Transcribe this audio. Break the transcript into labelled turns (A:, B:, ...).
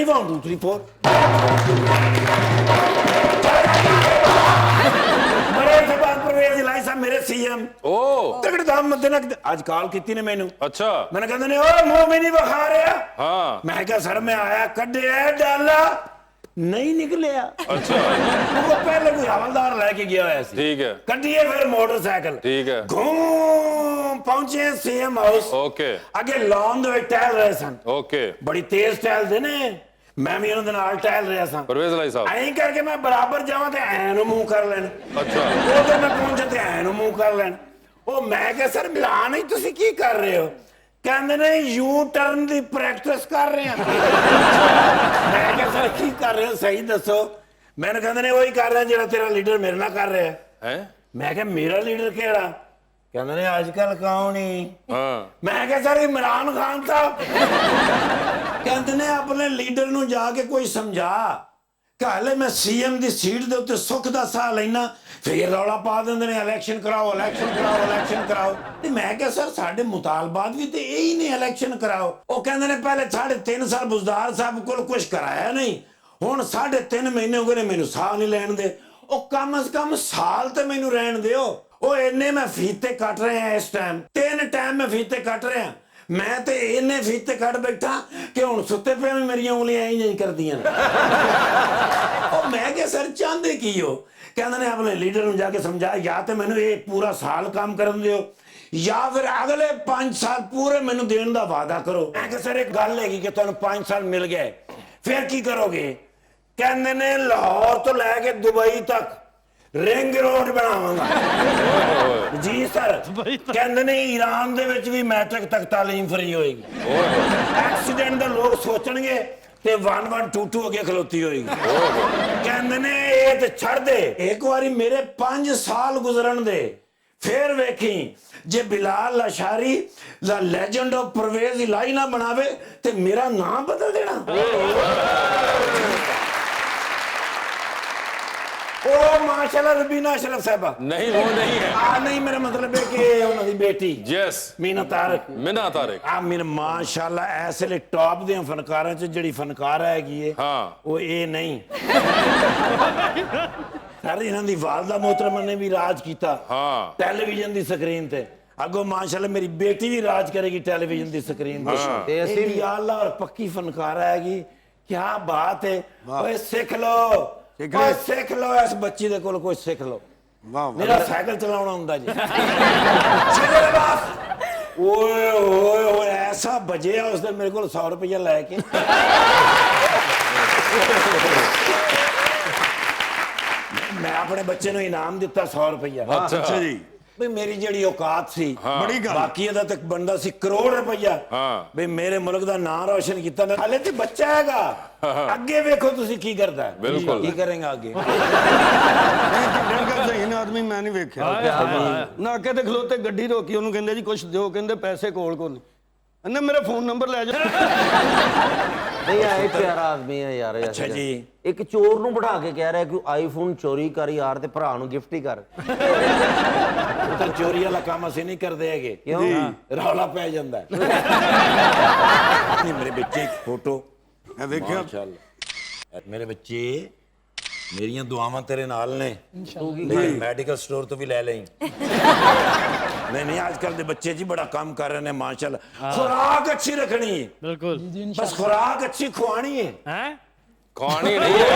A: Ready, 1 2 3 4 Parvez इलाही साहब मेरे CM तगड़े दाम मध्य आज कॉल की ने मैनू
B: अच्छा
A: मैंने कहते ने ओ मुंह भी नहीं बखा रहा
B: हाँ
A: मैं क्या सर मैं आया कड्डे डाला नहीं निकलिया अच्छा वो पहले कोई हवलदार लेके गया हुआ सी ठीक है कड्डिए फिर मोटरसाइकिल ठीक है घूम पहुंचे सीएम हाउस ओके आगे लॉन दे टहल रहे सन ओके बड़ी तेज टहल दे ने मैं भी उन्होंने नाल टहल रहा सा परवेज इलाही साहब ऐं करके मैं बराबर जावां ते ऐ नु मुंह कर लेन अच्छा उधर मैं पहुंचा ते ऐ नु मुंह कर लेन ओ मैं कह सर मिलान ही तुसी की कर रहे हो कहंदे ने यू टर्न दी प्रैक्टिस कर रहे हैं मैं कह सर की कर रहे हो सही दसो मैंने कहंदे ने वही कर रहे हैं जेड़ा तेरा लीडर मेरे नाल कर रहा है मैं कह मेरा लीडर केड़ा कहंदे ने आजकल कौन ही हां मैं कह सर इमरान खान साहब कहते ने अपने लीडर नूं जाके कोई समझा कि हले मैं सीएम दी सीट दे उत्ते सुख दा साह लेना फिर रौला पा देंदे ने इलेक्शन कराओ इलेक्शन कराओ ते मैं कह सर साडे मुतालबात भी ते यही ने इलेक्शन कराओ ओ कहंदे ने पहले 3.5 साल बुजदार साहब कोल कुछ कराया नहीं हुण 3.5 महीने हो गए ने मैनू साह नहीं लैण दे ओ कम से कम साल ते मैनू रहण दिओ ओ इन्ने मैं फीते कट रहे हैं इस टाइम 3 टाइम मैं फीते कट रहे हैं मैं तो इन्ने फीते कट बैठा कि हुण सुते पे मेरी उंगलियां ही नहीं करदियां और मैं क्या सर चाहते की हो कहंदे ने अपने लीडर नूं जाके समझा या तो मैनू ये पूरा साल काम करन दिओ या फिर अगले 5 साल पूरे मैनू देण दा वादा करो मैं क्या सर एक गल हैगी कि तुहानू 5 साल मिल गए फिर की करोगे कहंदे ने लाहौर तो लैके दुबई तक रिंग रोड बनावांगा जी सर कहंदे ने ईरान दे विच भी मैट्रिक तक तालीम फ्री होएगी एक्सीडेंट दा लोग सोचणगे ते 1122 अगे खलोती होएगी कहंदे ने ये ते छड़ दे एक बारी मेरे 5 साल गुजरन दे फिर वेखी जे Bilal Ashari the legend of Parvez Elahi ना बनावे ते मेरा नाम बदल देना ओ माशाल्लाह रबीना अशरफ साहबा नहीं वो नहीं है नहीं मेरा मतलब है कि उन्हां दी बेटी यस मीना तारिक मेरा माशाल्लाह ऐसे ले टॉप दे फनकारां च जेड़ी फनकार हैगी है हां वो ए नहीं सारे इन्हां दी वालदा मोहतरमा ने भी राज कीता हां टेलीविजन दी स्क्रीन ते अगो माशाल्लाह मेरी बेटी भी राज करेगी टेलीविजन दी स्क्रीन पे ते असली आला और पक्की फनकार हैगी क्या बात है ओए सीख लो सीख लो इस बच्ची दे कोल कोई सीख लो मेरा साइकिल चलाना हुंदा जी ओए ओए ओए ऐसा बजे उस दिन मेरे को 100 रुपया लेके मैं अपने बच्चे नूं इनाम दिता 100 रुपया अच्छा जी भाई मेरी जेड़ी औकात सी बड़ी गल बाकी दा तक बनदा सी करोड़ रुपया भाई मेरे मुल्क दा नाम रोशन कीता मैं हाले ते बच्चा हैगा आगे देखो तुसी की करदा है बिल्कुल की करेंगे आगे
C: इन आदमी मैं नहीं वेख्या ना कहते खलोते गड्डी रोकी ओनू कहंदे जी कुछ दिओ कहंदे पैसे कोल को नहीं अन्ने मेरा फोन नंबर ले जा
D: नहीं है प्यारा आदमी है यार अच्छा जी एक चोर नू बिठा के कह रहा है कि आईफोन चोरी कर यार ते भरा नू गिफ्ट ही कर
A: तो चोरी वाला काम असि नहीं करते हैगे क्यों रौला पै जांदा है मेरे बच्चे एक फोटो
C: मैं देखिया
A: माशाअल्लाह मेरे बच्चे मेरियां दुआवां तेरे नाल ने लेकिन मेडिकल स्टोर तो भी ले लें नहीं आजकल दे बच्चे जी बड़ा काम कर रहे हैं माशाल्लाह खुराक अच्छी रखनी है बिल्कुल बस खुराक अच्छी खुआनी है खुआनी नहीं है